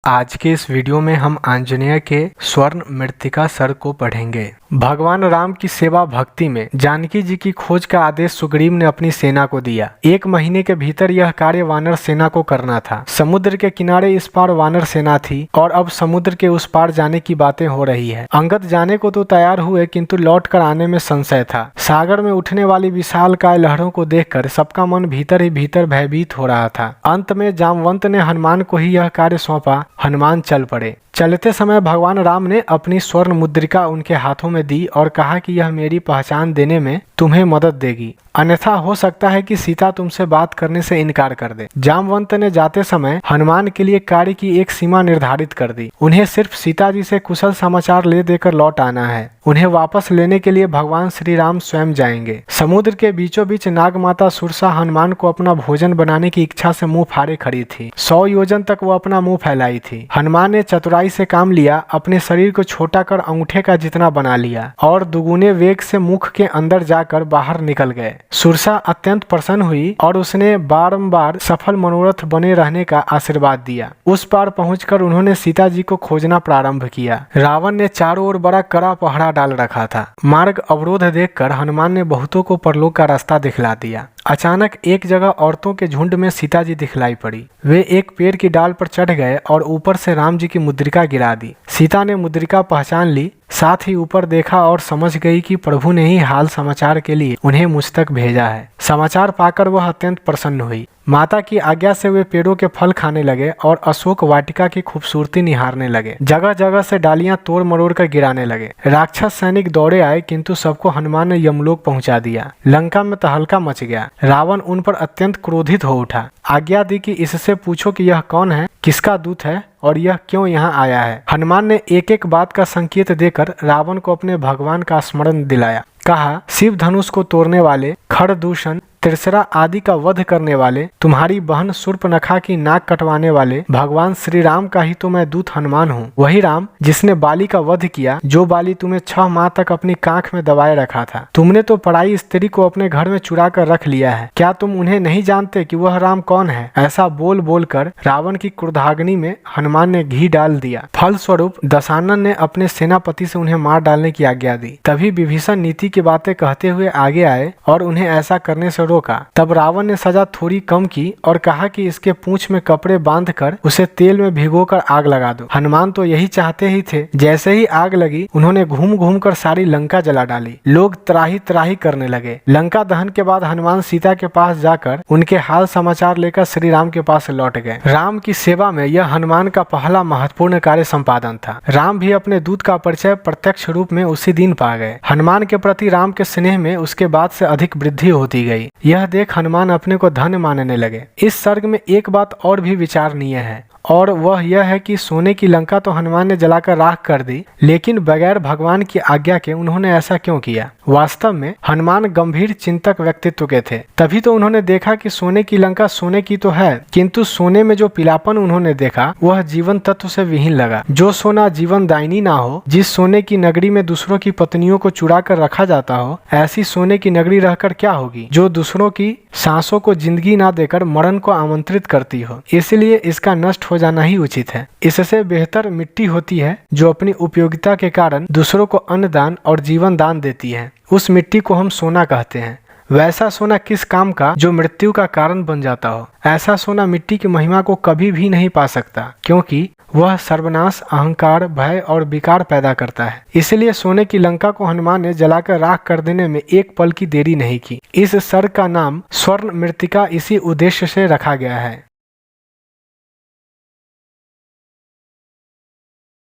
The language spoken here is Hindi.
आज के इस वीडियो में हम आंजनेय के स्वर्ण मृत्तिका सर को पढ़ेंगे। भगवान राम की सेवा भक्ति में जानकी जी की खोज का आदेश सुग्रीव ने अपनी सेना को दिया। 1 महीने के भीतर यह कार्य वानर सेना को करना था। समुद्र के किनारे इस पार वानर सेना थी और अब समुद्र के उस पार जाने की बातें हो रही है। अंगद जाने को तो तैयार हुए, किंतु लौट कर आने में संशय था। सागर में उठने वाली विशालकाय लहरों को देखकर सबका मन भीतर ही भीतर भयभीत हो रहा था। अंत में जामवंत ने हनुमान को ही यह कार्य सौंपा। हनुमान चल पड़े। चलते समय भगवान राम ने अपनी स्वर्ण मुद्रिका उनके हाथों में दी और कहा कि यह मेरी पहचान देने में तुम्हें मदद देगी, अन्यथा हो सकता है कि सीता तुमसे बात करने से इनकार कर दे। जामवंत ने जाते समय हनुमान के लिए कार्य की एक सीमा निर्धारित कर दी। उन्हें सिर्फ सीता जी से कुशल समाचार ले देकर लौट आना है। उन्हें वापस लेने के लिए भगवान श्री राम स्वयं जाएंगे। समुद्र के बीचों बीच नागमाता सुरसा हनुमान को अपना भोजन बनाने की इच्छा से मुंह फाड़े खड़ी थी। 100 योजन तक वो अपना मुंह फैलाई थी। हनुमान ने चतुराई से काम लिया, अपने शरीर को छोटा कर अंगूठे का जितना बना लिया और दुगुने वेग से मुख के अंदर जाकर बाहर निकल गए। सुरसा अत्यंत प्रसन्न हुई और उसने बारंबार सफल मनोरथ बने रहने का आशीर्वाद दिया। उस पार पहुंचकर उन्होंने सीता जी को खोजना प्रारंभ किया। रावण ने चारों ओर बड़ा कड़ा पहरा डाल रखा था। मार्ग अवरोध देखकर हनुमान ने बहुतों को परलोक का रास्ता दिखला दिया। अचानक एक जगह औरतों के झुंड में सीता जी दिखलाई पड़ी। वे एक पेड़ की डाल पर चढ़ गए और ऊपर से राम जी की मुद्रिका गिरा दी। सीता ने मुद्रिका पहचान ली, साथ ही ऊपर देखा और समझ गई कि प्रभु ने ही हाल समाचार के लिए उन्हें मुझ तक भेजा है। समाचार पाकर वह अत्यंत प्रसन्न हुई। माता की आज्ञा से वे पेड़ों के फल खाने लगे और अशोक वाटिका की खूबसूरती निहारने लगे। जगह जगह से डालियां तोड़ मरोड़ कर गिराने लगे। राक्षस सैनिक दौड़े आए, किंतु सबको हनुमान ने यमलोक पहुंचा दिया। लंका में तहलका मच गया। रावण उन पर अत्यंत क्रोधित हो उठा। आज्ञा दी कि इससे पूछो कि यह कौन है, किसका दूत है और यह क्यों यहाँ आया है। हनुमान ने एक एक बात का संकेत देकर रावण को अपने भगवान का स्मरण दिलाया। कहा, शिव धनुष को तोड़ने वाले, खरदूषण, त्रिशरा आदि का वध करने वाले, तुम्हारी बहन शूर्पणखा की नाक कटवाने वाले भगवान श्री राम का ही तो मैं दूत हनुमान हूँ। वही राम जिसने बाली का वध किया, जो बाली तुम्हें 6 माह तक अपनी कांख में दबाए रखा था। तुमने तो पराई स्त्री को अपने घर में चुरा कर रख लिया है। क्या तुम उन्हें नहीं जानते कि वह राम कौन है? ऐसा बोल बोल कर रावण की क्रोधाग्नि में हनुमान ने घी डाल दिया। फलस्वरूप दशानन ने अपने सेनापति से उन्हें मार डालने की आज्ञा दी। तभी विभीषण नीति की बातें कहते हुए आगे आए और उन्हें ऐसा करने से रोका। तब रावण ने सजा थोड़ी कम की और कहा कि इसके पूंछ में कपड़े बांधकर उसे तेल में भिगोकर आग लगा दो। हनुमान तो यही चाहते ही थे। जैसे ही आग लगी, उन्होंने घूम घूम कर सारी लंका जला डाली। लोग त्राही त्राही करने लगे। लंका दहन के बाद हनुमान सीता के पास जाकर उनके हाल समाचार लेकर श्री राम के पास लौट गए। राम की सेवा में यह हनुमान का पहला महत्वपूर्ण कार्य संपादन था। राम भी अपने दूत का परिचय प्रत्यक्ष रूप में उसी दिन पा गए। हनुमान के प्रति राम के स्नेह में उसके बाद से अधिक वृद्धि होती गई। यह देख हनुमान अपने को धन्य मानने लगे। इस सर्ग में एक बात और भी विचारणीय है और वह यह है कि सोने की लंका तो हनुमान ने जलाकर राख कर दी, लेकिन बगैर भगवान की आज्ञा के उन्होंने ऐसा क्यों किया? वास्तव में हनुमान गंभीर चिंतक व्यक्तित्व के थे। तभी तो उन्होंने देखा कि सोने की लंका सोने की तो है, किंतु सोने में जो पीलापन उन्होंने देखा वह जीवन तत्व से विहीन लगा। जो सोना जीवन दायिनी ना हो, जिस सोने की नगरी में दूसरों की पत्नियों को चुरा कर रखा जाता हो, ऐसी सोने की नगरी रहकर क्या होगी जो दूसरों की सांसों को जिंदगी ना देकर मरण को आमंत्रित करती हो। इसलिए इसका नष्ट हो जाना ही उचित है। इससे बेहतर मिट्टी होती है जो अपनी उपयोगिता के कारण दूसरों को अन्न दान और जीवन दान देती है। उस मिट्टी को हम सोना कहते हैं। वैसा सोना किस काम का जो मृत्यु का कारण बन जाता हो? ऐसा सोना मिट्टी की महिमा को कभी भी नहीं पा सकता, क्योंकि वह सर्वनाश, अहंकार, भय और विकार पैदा करता है। इसलिए सोने की लंका को हनुमान ने जलाकर राख कर देने में एक पल की देरी नहीं की। इस सर्ग का नाम स्वर्ण मृत्तिका इसी उद्देश्य से रखा गया है।